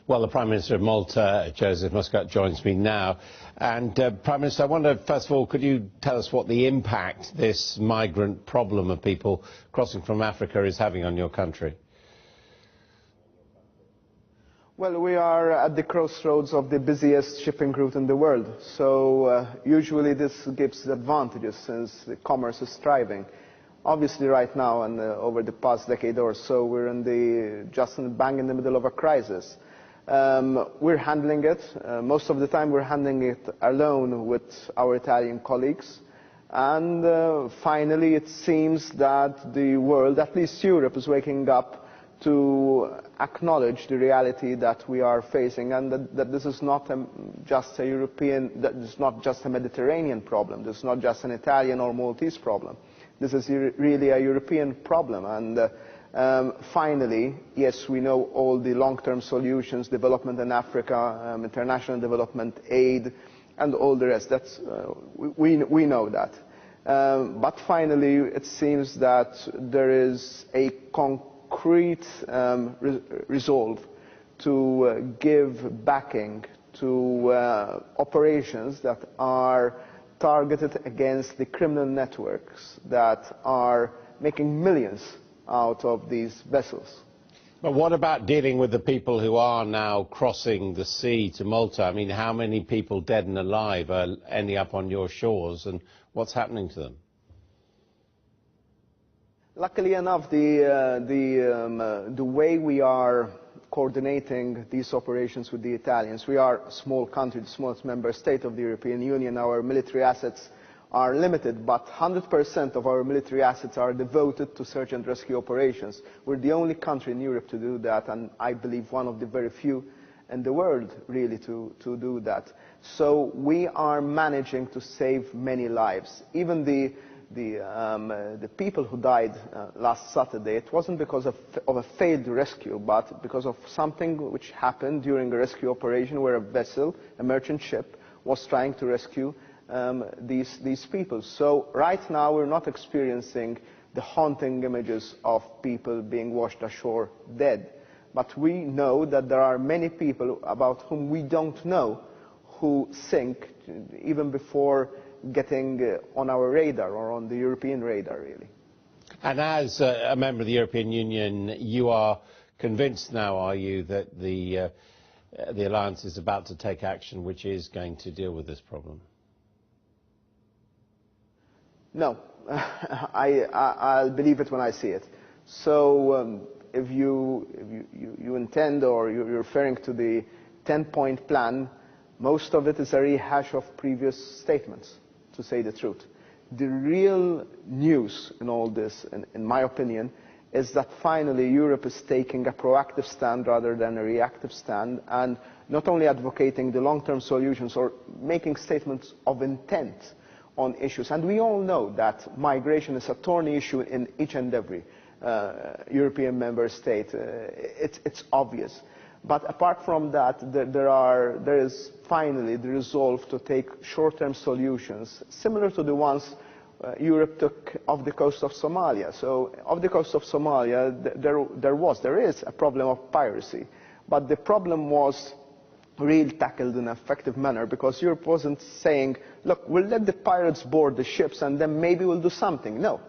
Well, the Prime Minister of Malta, Joseph Muscat, joins me now. And Prime Minister, I wonder, first of all, could you tell us what the impact this migrant problem of people crossing from Africa is having on your country? Well, we are at the crossroads of the busiest shipping route in the world. So usually this gives advantages since the commerce is thriving. Obviously right now and over the past decade or so, we're just bang in the middle of a crisis. We're handling it. Most of the time we're handling it alone with our Italian colleagues. And finally it seems that the world, at least Europe, is waking up to acknowledge the reality that we are facing, and that this is not just a European, that is not just a Mediterranean problem, this is not just an Italian or Maltese problem. This is really a European problem, and finally, yes, we know all the long-term solutions, development in Africa, international development aid, and all the rest. We know that. But finally, it seems that there is a concrete resolve to give backing to operations that are targeted against the criminal networks that are making millions out of these vessels. But what about dealing with the people who are now crossing the sea to Malta? I mean, how many people dead and alive are ending up on your shores, and what's happening to them? Luckily enough, the way we are coordinating these operations with the Italians, we are a small country, the smallest member state of the European Union. Our military assets are limited, but 100% of our military assets are devoted to search and rescue operations. We're the only country in Europe to do that, and I believe one of the very few in the world really to do that. So we are managing to save many lives. Even the people who died last Saturday, it wasn't because of a failed rescue, but because of something which happened during a rescue operation where a vessel, a merchant ship, was trying to rescue these people. So right now we're not experiencing the haunting images of people being washed ashore dead. But we know that there are many people about whom we don't know who sink even before getting on our radar or on the European radar, really. And as a member of the European Union, you are convinced now, are you, that the alliance is about to take action which is going to deal with this problem? No, I'll believe it when I see it. So if you intend, or you're referring to the 10-point plan, most of it is a rehash of previous statements, to say the truth. The real news in all this, in my opinion, is that finally Europe is taking a proactive stand rather than a reactive stand, and not only advocating the long-term solutions or making statements of intent on issues. And we all know that migration is a thorny issue in each and every European member state. It's obvious. But apart from that, there is finally the resolve to take short-term solutions, similar to the ones Europe took off the coast of Somalia. So off the coast of Somalia, there is a problem of piracy. But the problem was really tackled in an effective manner, because Europe wasn't saying, look, we'll let the pirates board the ships and then maybe we'll do something. No.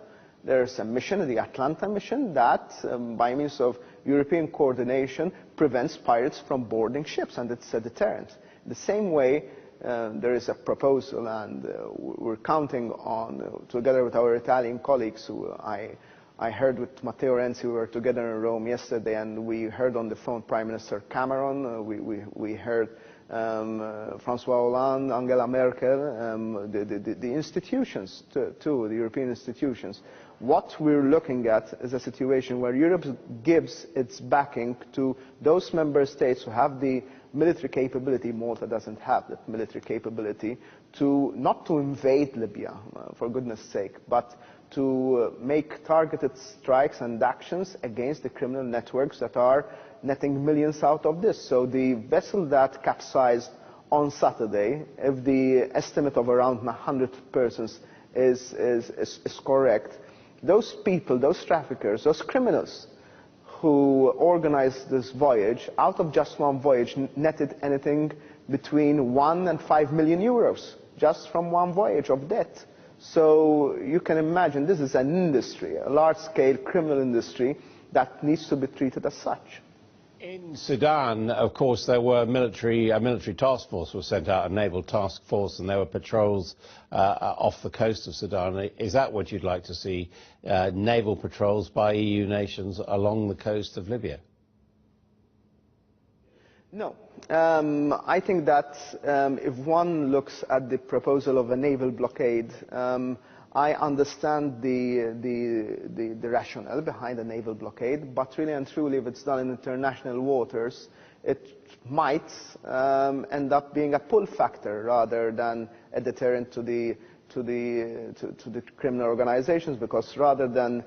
There's a mission, the Atlanta mission, that by means of European coordination prevents pirates from boarding ships, and it's a deterrent. The same way, there is a proposal, and we're counting on, together with our Italian colleagues, who I heard with Matteo Renzi. We were together in Rome yesterday, and we heard on the phone Prime Minister Cameron, we heard François Hollande, Angela Merkel, the institutions too, the European institutions. What we're looking at is a situation where Europe gives its backing to those member states who have the military capability. Malta doesn't have that military capability, not to invade Libya, for goodness sake, but to make targeted strikes and actions against the criminal networks that are netting millions out of this. So the vessel that capsized on Saturday, if the estimate of around 100 persons is correct, those people, those traffickers, those criminals who organized this voyage, out of just one voyage, netted anything between 1 and 5 million euros, just from one voyage of debt. So you can imagine this is an industry, a large-scale criminal industry that needs to be treated as such. In Sudan, of course, there were a military task force was sent out, a naval task force, and there were patrols off the coast of Sudan. Is that what you'd like to see, naval patrols by EU nations along the coast of Libya? No. I think that if one looks at the proposal of a naval blockade, I understand the rationale behind a naval blockade, but really and truly, if it's done in international waters, it might end up being a pull factor rather than a deterrent to the criminal organizations, because rather than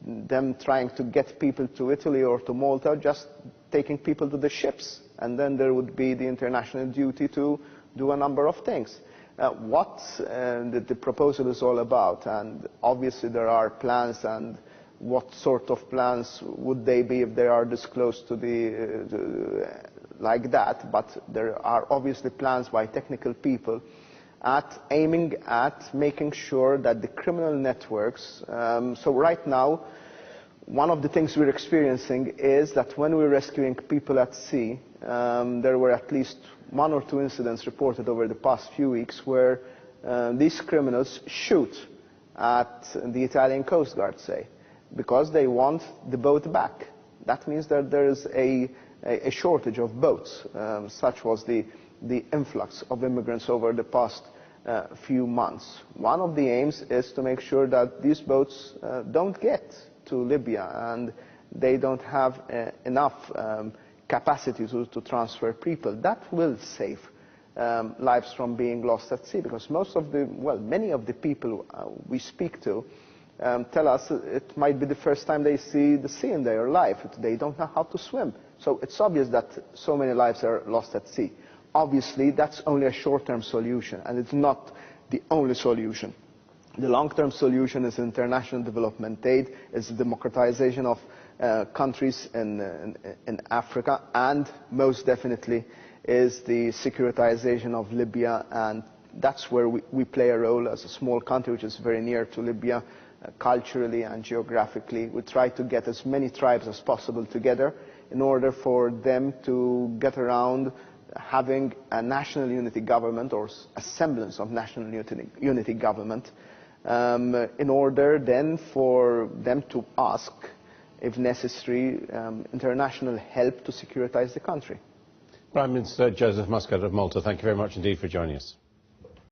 them trying to get people to Italy or to Malta, just taking people to the ships, and then there would be the international duty to do a number of things. What the proposal is all about, and obviously there are plans, and what sort of plans would they be if they are disclosed to like that, but there are obviously plans by technical people aiming at making sure that the criminal networks, so right now one of the things we're experiencing is that when we're rescuing people at sea, there were at least 1 or 2 incidents reported over the past few weeks where these criminals shoot at the Italian Coast Guard, say, because they want the boat back. That means that there is a shortage of boats. Such was the influx of immigrants over the past few months. One of the aims is to make sure that these boats don't get to Libya and they don't have enough capacity to transfer people. That will save lives from being lost at sea, because many of the people we speak to tell us it might be the first time they see the sea in their life. They don't know how to swim. So it's obvious that so many lives are lost at sea. Obviously, that's only a short-term solution, and it's not the only solution. The long-term solution is international development aid, is the democratization of countries in Africa, and most definitely is the securitization of Libya, and that's where we play a role as a small country which is very near to Libya culturally and geographically. We try to get as many tribes as possible together in order for them to get around having a national unity government, or a semblance of national unity government, in order then for them to ask, if necessary, international help to securitize the country. Prime Minister Joseph Muscat of Malta, thank you very much indeed for joining us.